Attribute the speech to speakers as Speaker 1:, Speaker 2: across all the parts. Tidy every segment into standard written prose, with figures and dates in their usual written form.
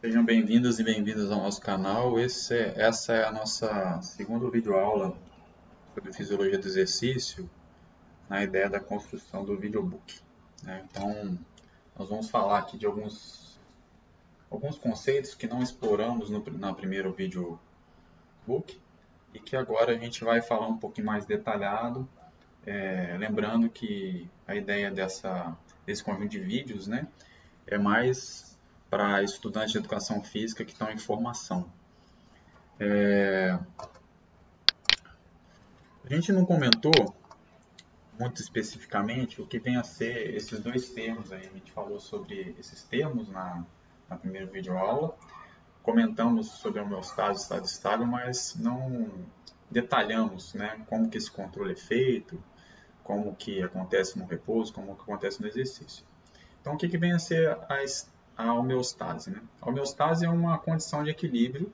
Speaker 1: Sejam bem-vindos e bem-vindas ao nosso canal. Essa é a nossa segunda videoaula sobre fisiologia do exercício, na ideia da construção do videobook, né? Então, nós vamos falar aqui de alguns conceitos que não exploramos na primeiro videobook e que agora a gente vai falar um pouquinho mais detalhado, lembrando que a ideia desse conjunto de vídeos, né, é mais para estudantes de educação física que estão em formação. A gente não comentou muito especificamente o que vem a ser esses dois termos aí. A gente falou sobre esses termos na primeira videoaula, comentamos sobre a homeostase e estado estável, mas não detalhamos, né, como que esse controle é feito, como que acontece no repouso, como que acontece no exercício. Então, o que vem a ser a homeostase, né? A homeostase é uma condição de equilíbrio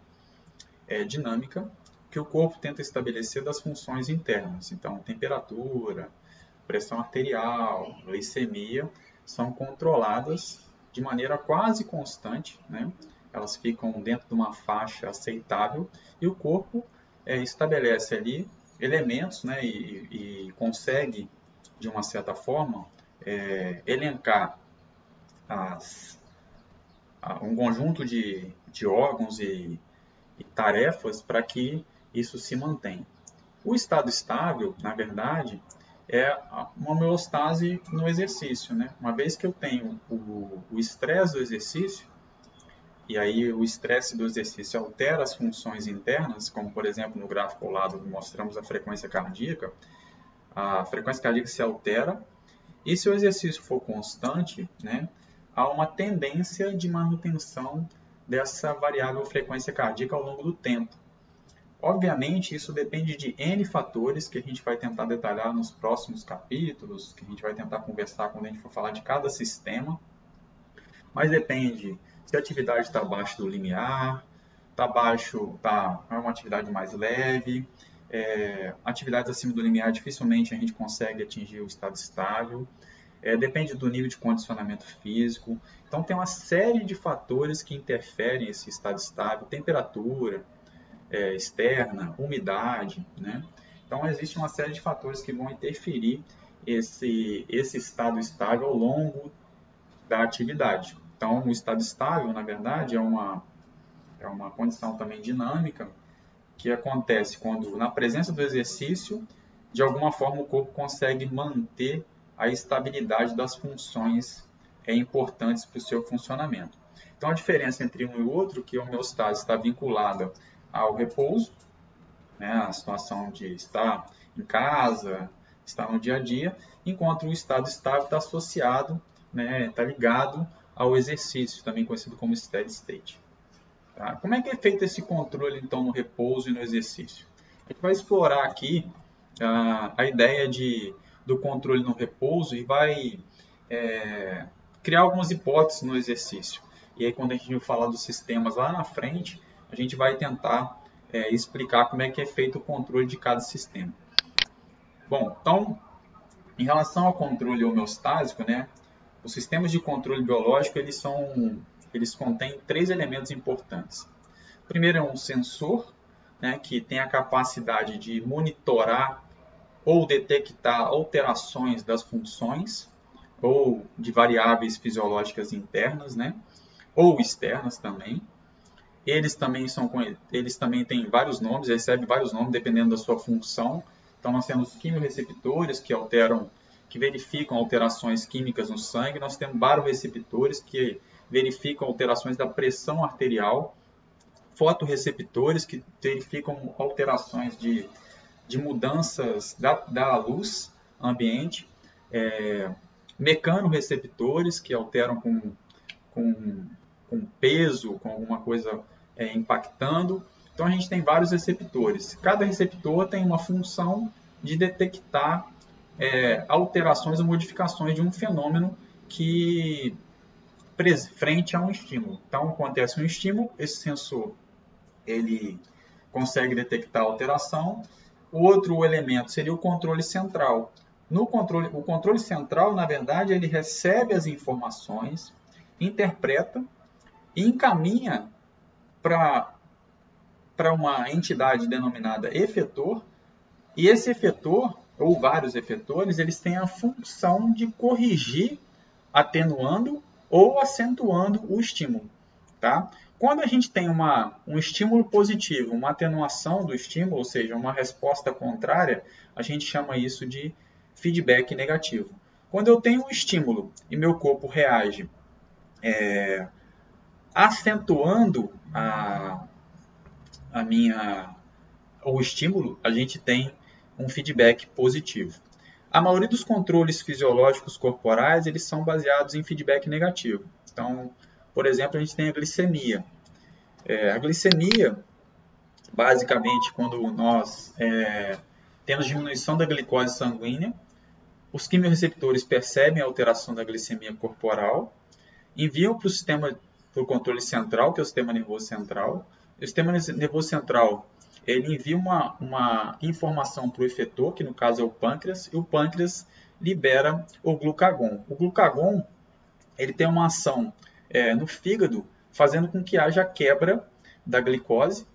Speaker 1: dinâmica que o corpo tenta estabelecer das funções internas. Então, temperatura, pressão arterial, glicemia, são controladas de maneira quase constante, né? Elas ficam dentro de uma faixa aceitável e o corpo estabelece ali elementos, né? E consegue, de uma certa forma, elencar um conjunto de órgãos e tarefas para que isso se mantenha. O estado estável, na verdade, é uma homeostase no exercício, né? Uma vez que eu tenho o estresse do exercício, e aí o estresse do exercício altera as funções internas, como por exemplo no gráfico ao lado mostramos a frequência cardíaca se altera, e se o exercício for constante, né, há uma tendência de manutenção dessa variável frequência cardíaca ao longo do tempo. Obviamente, isso depende de N fatores que a gente vai tentar detalhar nos próximos capítulos, que a gente vai tentar conversar quando a gente for falar de cada sistema. Mas depende se a atividade está abaixo do limiar, é uma atividade mais leve, atividades acima do limiar dificilmente a gente consegue atingir o estado estável. Depende do nível de condicionamento físico. Então, tem uma série de fatores que interferem nesse estado estável, temperatura externa, umidade, né? Então, existe uma série de fatores que vão interferir esse estado estável ao longo da atividade. Então, o estado estável, na verdade, é uma condição também dinâmica que acontece quando, na presença do exercício, de alguma forma o corpo consegue manter a estabilidade das funções importantes para o seu funcionamento. Então, a diferença entre um e o outro é que a homeostase está vinculada ao repouso, né, a situação de estar em casa, estar no dia a dia, enquanto o estado estável está associado, né, está ligado ao exercício, também conhecido como steady state. Tá? Como é que é feito esse controle, então, no repouso e no exercício? A gente vai explorar aqui a ideia do controle no repouso e vai criar algumas hipóteses no exercício. E aí, quando a gente for falar dos sistemas lá na frente, a gente vai tentar explicar como é que é feito o controle de cada sistema. Bom, então, em relação ao controle homeostásico, né, os sistemas de controle biológico eles contêm três elementos importantes. O primeiro é um sensor, né, que tem a capacidade de monitorar ou detectar alterações das funções ou de variáveis fisiológicas internas, né, ou externas também. Eles também têm vários nomes, recebem vários nomes dependendo da sua função. Então, nós temos quimiorreceptores que verificam alterações químicas no sangue. Nós temos baroreceptores que verificam alterações da pressão arterial. Fotorreceptores que verificam alterações de mudanças da luz ambiente. Mecanorreceptores que alteram com peso, com alguma coisa impactando. Então, a gente tem vários receptores. Cada receptor tem uma função de detectar alterações ou modificações de um fenômeno que frente a um estímulo. Então, acontece um estímulo, esse sensor ele consegue detectar a alteração. O outro elemento seria o controle central. O controle central, na verdade, ele recebe as informações, interpreta e encaminha para uma entidade denominada efetor, e esse efetor, ou vários efetores, eles têm a função de corrigir, atenuando ou acentuando o estímulo. Tá? Quando a gente tem um estímulo positivo, uma atenuação do estímulo, ou seja, uma resposta contrária, a gente chama isso de feedback negativo. Quando eu tenho um estímulo e meu corpo reage acentuando o estímulo, a gente tem um feedback positivo. A maioria dos controles fisiológicos corporais, eles são baseados em feedback negativo. Então, por exemplo, a gente tem a glicemia. A glicemia, basicamente, quando nós temos diminuição da glicose sanguínea, os quimiorreceptores percebem a alteração da glicemia corporal, enviam para o sistema do controle central, que é o sistema nervoso central. O sistema nervoso central ele envia uma informação para o efetor, que no caso é o pâncreas, e o pâncreas libera o glucagon. O glucagon ele tem uma ação no fígado, fazendo com que haja quebra da glicose,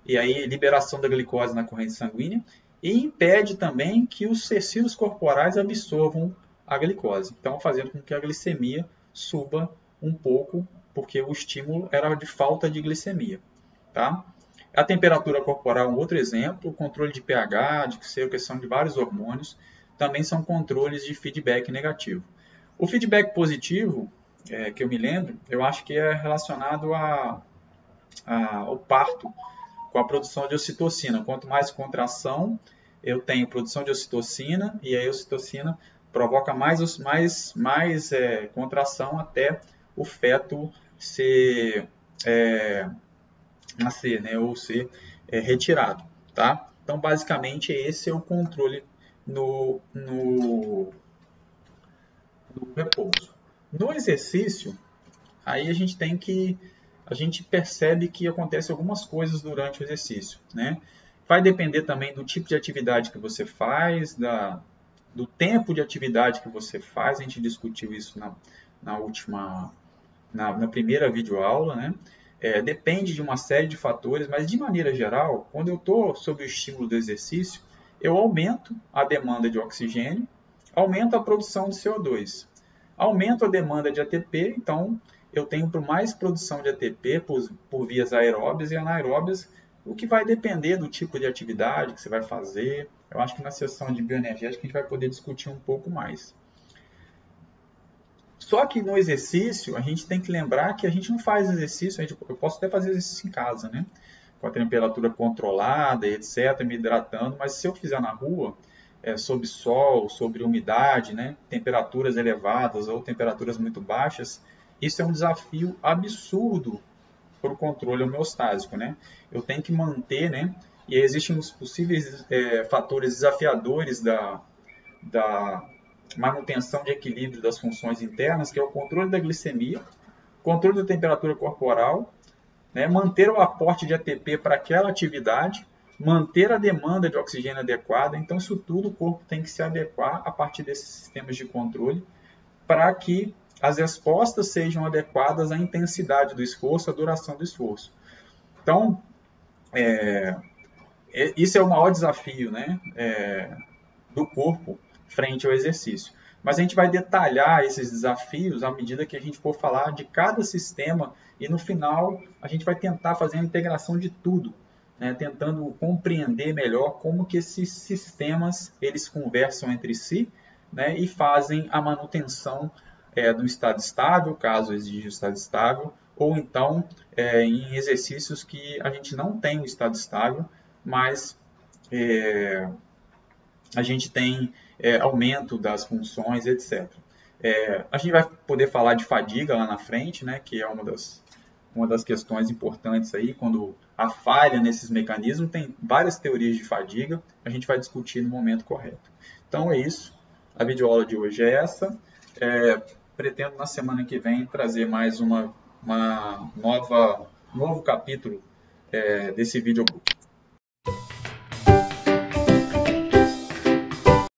Speaker 1: e aí liberação da glicose na corrente sanguínea, e impede também que os tecidos corporais absorvam a glicose, então fazendo com que a glicemia suba um pouco, porque o estímulo era de falta de glicemia. Tá? A temperatura corporal é um outro exemplo, o controle de pH, de questão de vários hormônios, também são controles de feedback negativo. O feedback positivo, que eu me lembro, eu acho que é relacionado ao parto, com a produção de ocitocina. Quanto mais contração, eu tenho produção de ocitocina, e a ocitocina provoca mais contração até o feto nascer, né, ou ser retirado. Tá? Então, basicamente, esse é o controle no repouso. No exercício, aí a gente percebe que acontecem algumas coisas durante o exercício, né? Vai depender também do tipo de atividade que você faz, do tempo de atividade que você faz. A gente discutiu isso na primeira videoaula, né? Depende de uma série de fatores, mas de maneira geral, quando eu estou sob o estímulo do exercício, eu aumento a demanda de oxigênio, aumento a produção de CO2, aumento a demanda de ATP, então eu tenho mais produção de ATP por vias aeróbias e anaeróbias, o que vai depender do tipo de atividade que você vai fazer. Eu acho que na sessão de bioenergética a gente vai poder discutir um pouco mais. Só que no exercício, a gente tem que lembrar que a gente não faz exercício, eu posso até fazer exercício em casa, né? Com a temperatura controlada, etc., me hidratando, mas se eu fizer na rua, sob sol, sob umidade, né? Temperaturas elevadas ou temperaturas muito baixas, isso é um desafio absurdo para o controle homeostásico, né? Eu tenho que manter, né? E existem os possíveis fatores desafiadores da manutenção de equilíbrio das funções internas, que é o controle da glicemia, controle da temperatura corporal, né? Manter o aporte de ATP para aquela atividade, manter a demanda de oxigênio adequada. Então, isso tudo o corpo tem que se adequar a partir desses sistemas de controle para que as respostas sejam adequadas à intensidade do esforço, à duração do esforço. Então, isso é o maior desafio, né, do corpo frente ao exercício. Mas a gente vai detalhar esses desafios à medida que a gente for falar de cada sistema e no final a gente vai tentar fazer a integração de tudo, né, tentando compreender melhor como que esses sistemas eles conversam entre si, né, e fazem a manutenção do estado estável, caso exija o estado estável, ou então em exercícios que a gente não tem o estado estável, mas a gente tem aumento das funções, etc. A gente vai poder falar de fadiga lá na frente, né, que é uma das questões importantes aí, quando há falha nesses mecanismos, tem várias teorias de fadiga, a gente vai discutir no momento correto. Então é isso, a videoaula de hoje é essa. Pretendo na semana que vem trazer mais novo capítulo desse vídeo.